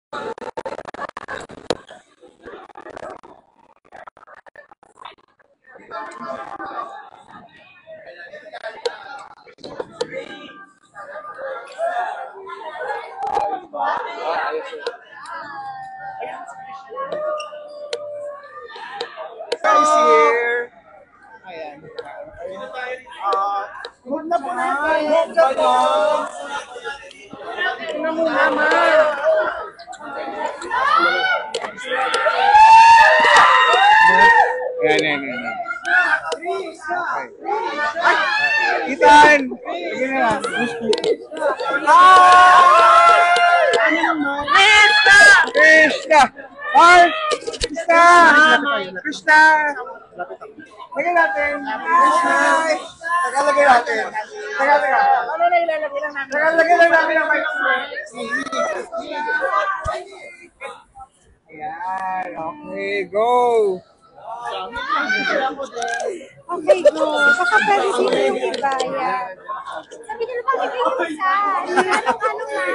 Guys here. Ayan. Huwag na po natin. Huwag na po. Huwag na muna, ma. Yan. Ethan! Sige na. Krishna! Krishna! Lagay natin. Krishna! Tagalagay natin. Ano na ilalagay lang natin? Tagalagay lang natin ang microphone. Ayan. Okay, go! Okay, go. Baka pwede dito yung iba. Yan. Sabi nila pag iba yung isa. Ano nga.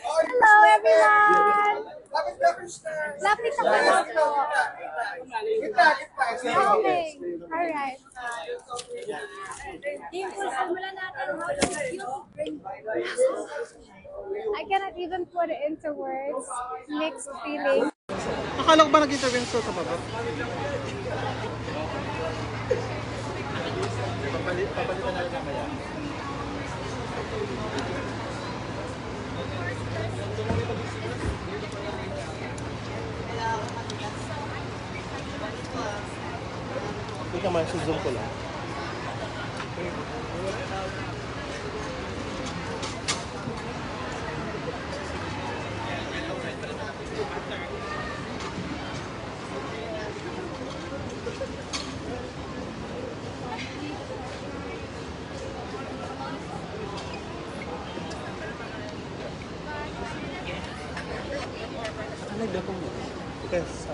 Hello, everyone. Lapit sa palas ko. Okay. Alright. Dimples, simulan natin. How do you bring I cannot even put it into words. Mixed feelings. Akala ko ba nag-interview ka ba? Papalitan natin mamaya. Hindi ka man, zoom ko lang. Yes,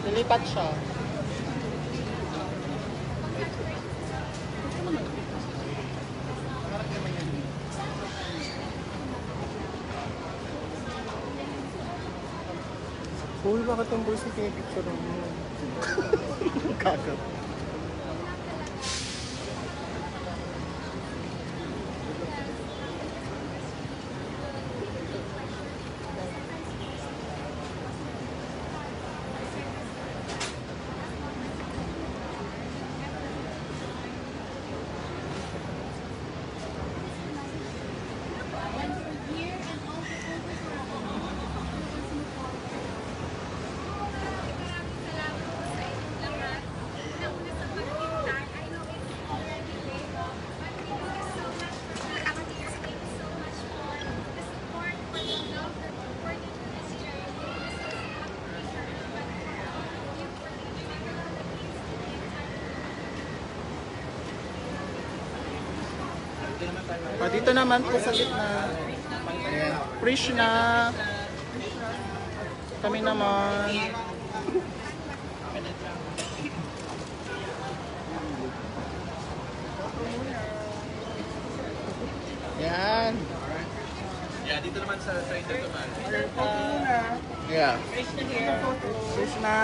Lilipat siya. Uy, bakit ang boys yung pinipicture mo? Kakat. Dito naman po sa gitna. Krishna. Kami naman. Yan. Yeah, dito naman sa side na naman. Yeah. Krishna.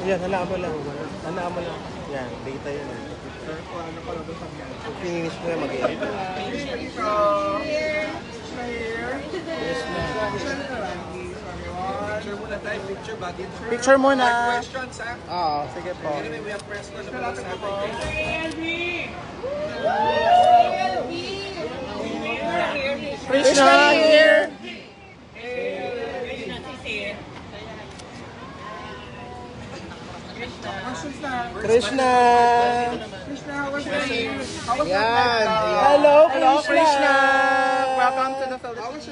Yan, halaan mo lang. Halaan mo lang. Yan, data yun. Pag finish mo yan, mag-i-edit. Picture muna tayo, picture back in. Picture muna. Questions, ha? Oo, sige po. Anyway, we have press ko na sa atin. Krishna here! Krishna! Yan! Hello, Krishna! Welcome to the Philippines. How was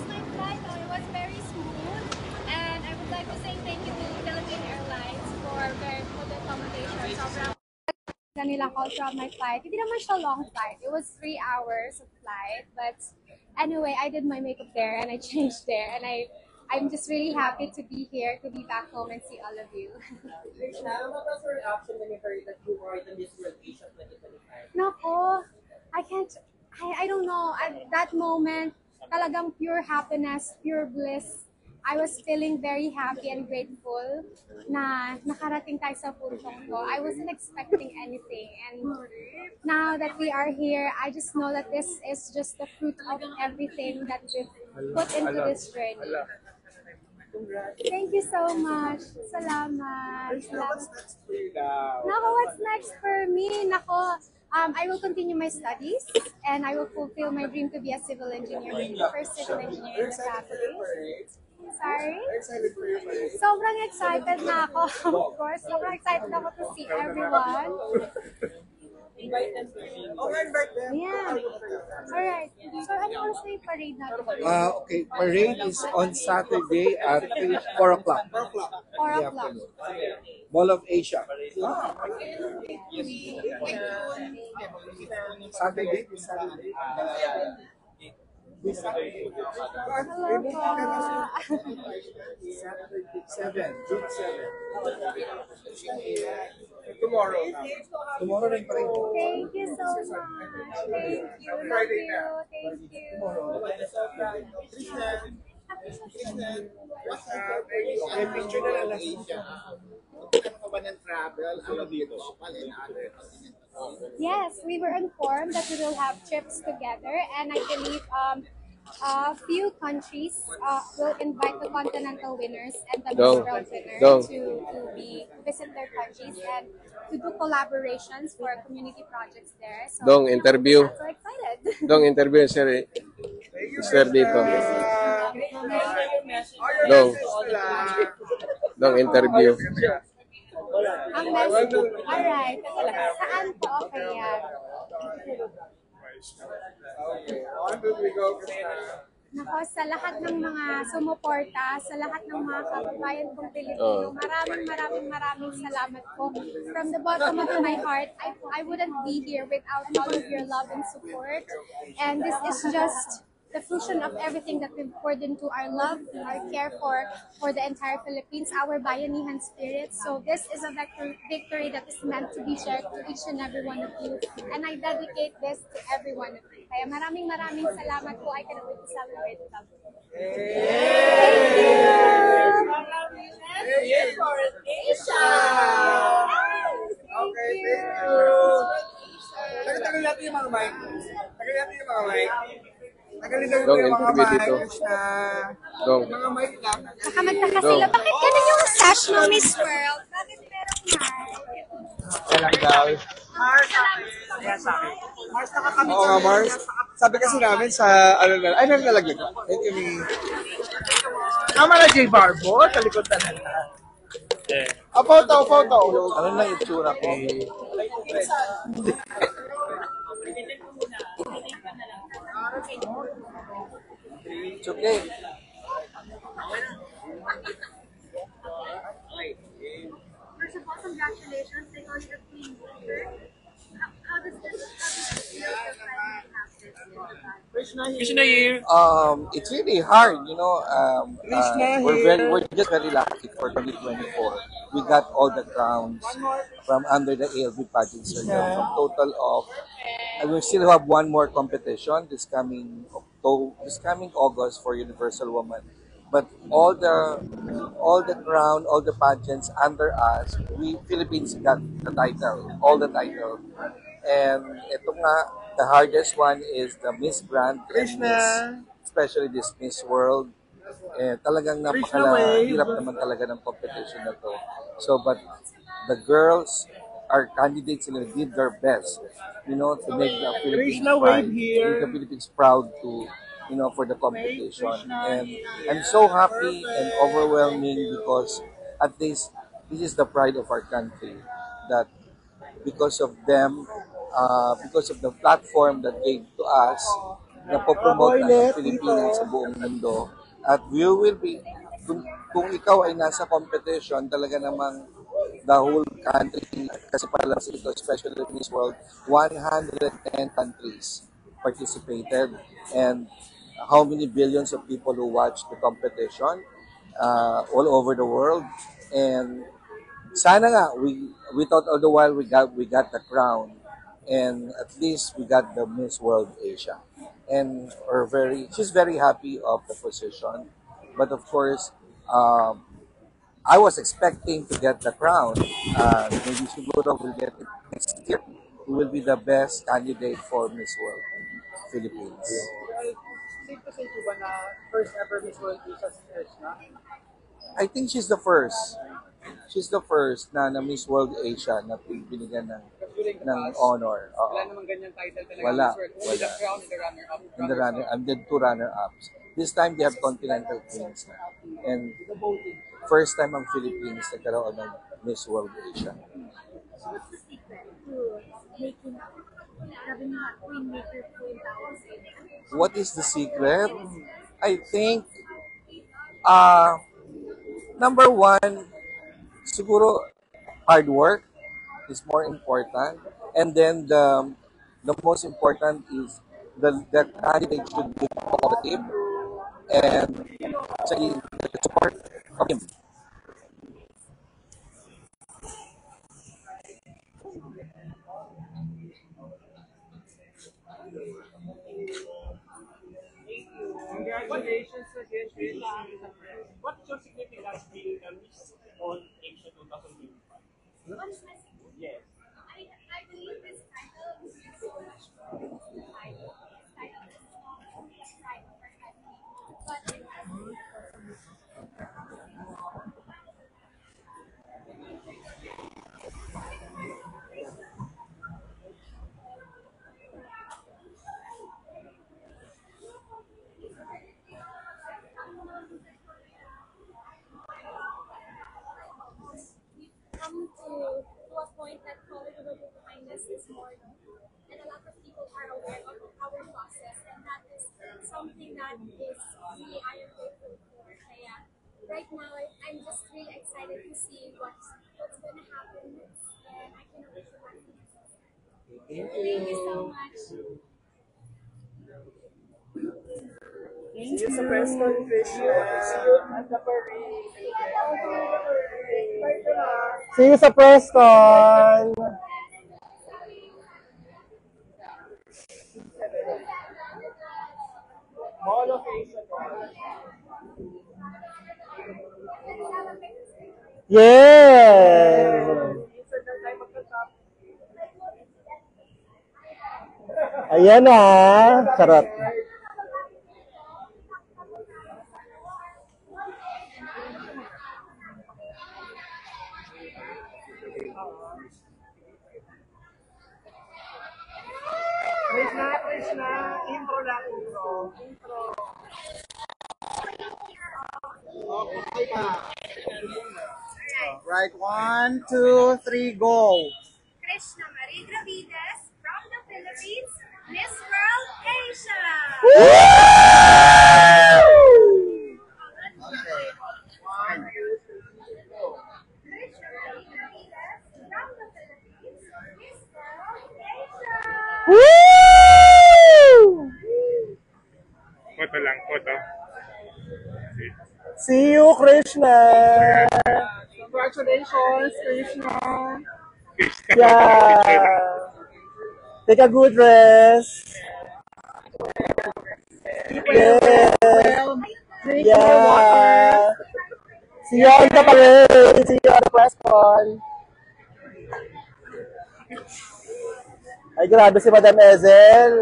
my flight? It was very smooth. And I would like to say thank you to Philippine Airlines for very good accommodations. Sobrang nila call throughout my flight. Hindi naman siya long flight. It was 3 hours of flight. But anyway, I did my makeup there and I changed there. And I'm just really happy to be here, to be back home and see all of you. Krishna, what was your reaction when you heard that you were the Miss World Asia 2025? Nako, I don't know. At that moment, talagang pure happiness, pure bliss. I was feeling very happy and grateful na nakarating tayo sa puntong to. I wasn't expecting anything. And now that we are here, I just know that this is just the fruit of everything that we've put into this journey. Thank you so much. Salamat. Nako, what's next for me? Nako, I will continue my studies and I will fulfill my dream to be a civil engineer, the first civil engineer in the Philippines. Sorry? Sobrang excited na ako, of course. Sobrang excited ako to see everyone. Yeah. Alright. So, ano oras na yung parade natin? Okay, parade is on Saturday at 4 o'clock. 4 o'clock. Mall of Asia. Saturday? Hello po. 7, June 7. Tomorrow rin parade. Thank you so much. Thank you. Love you. Thank you. Okay, picture na lang. Yes, we were informed that we will have trips together, and I believe a few countries will invite the continental winners and the Miss World winners to visit their countries and to do collaborations for community projects there. So, Interview. I'm so excited. Interview sir dito. Interview. Ang message. Alright. Saan po? Okay yan. Nako, sa lahat ng mga sumuporta, sa lahat ng mga kababayan kong Pilipino, maraming salamat po. From the bottom of my heart, I wouldn't be here without all of your love and support. And this is just the fruition of everything that we've poured into our love, our care for the entire Philippines, our bayanihan spirit. So this is a victory that is meant to be shared to each and every one of you. And I dedicate this to every one of you. Kaya maraming salamat po. I cannot wait to celebrate with you. Thank you. Tagal natin yung mga mic. Tagalin na Dong, yung mga interview mic. dito. Krishna. Dong. Mga mic lang. Baka magtaka sila. Bakit ganun yung sash ng Miss World? Bakit merong mic? Kailang daw. Mars, nakakamit Oo nga, Mars. Sabi kasi namin sa, nalalagyan ko. Thank you, ni... Tama na, J. Barbo. Sa likod na lang. Photo. Ano na yung itsura ko? It's okay. First of all, congratulations. They call you a queen mover. How does this feel to finally have this? Krishna here. It's really hard, you know. Krishna We're just very lucky for 2024. We got all the crowns from under the ALB pageant circle. From total of, and we still have one more competition this coming August for Universal Woman But all the crown, all the pageants under us, we Philippines got the title, all the title. And ito nga, the hardest one is the Miss Grand and Miss, Krishna. especially this Miss World. Talagang Krishna wave. hirap naman talaga ng competition na to. So, but the girls, our candidates, did their best, to make the Philippines Krishna pride, wave here. make the Philippines proud to, for the competition. And I'm so happy and overwhelming because at least this is the pride of our country that because of them, because of the platform that gave to us, na po-promote ang Pilipinas sa buong mundo. At you will be, kung ikaw ay nasa competition, talaga namang the whole country, kasi pala ito, especially in this world, 110 countries participated. And how many billions of people who watched the competition all over the world. And sana nga we thought all the while we got the crown, and at least we got the Miss World Asia, and she's very happy of the position. But of course, I was expecting to get the crown. Maybe siguro will get it next year. We will be the best candidate for Miss World Philippines. Safe to say po ba na first ever Miss World Asia si Krishna? I think she's the first. She's the first na Miss World Asia na binigyan ng honor. Oo. Wala namang ganyan title talaga. Wala, Miss World. Only wala. the crown and the runner-up. And the two runner-ups. This time they have Continental Queens na. And first time ang Philippines nagkaroon ng Miss World Asia. What is the secret? I think number one, siguro hard work is more important, and then the most important is the candidate should be positive and say the support of him. Congratulations again, Krishna. What's your significance being the Miss World Asia 2025? Yes. I believe this title is so much more than this title. This title is a title for every, but it has come to a point that political kindness is more known, and a lot of people are aware of our process, and that is something that is really I am grateful for. Kaya right now, I'm just really excited to see what's going to happen next, and I cannot wait for that. Thank you so much. See you sa press con, Krishna. See you at the parade. See you sa press con. Mall of Asia. Yes! Ayan na. Charot. Krishna, intro lang, intro. Okay ka. Right, 1, 2, 3, go. Krishna Marie Gravides from the Philippines, Miss World Asia. Krishna Marie Gravides from the Philippines, Miss World Asia. Photo lang, photo. See you, Krishna. Congratulations, Krishna. Yeah. Take a good rest. Yeah. Drink more water. See you on the parade. See you on the press con. Ay, grabe si Madam Ezel.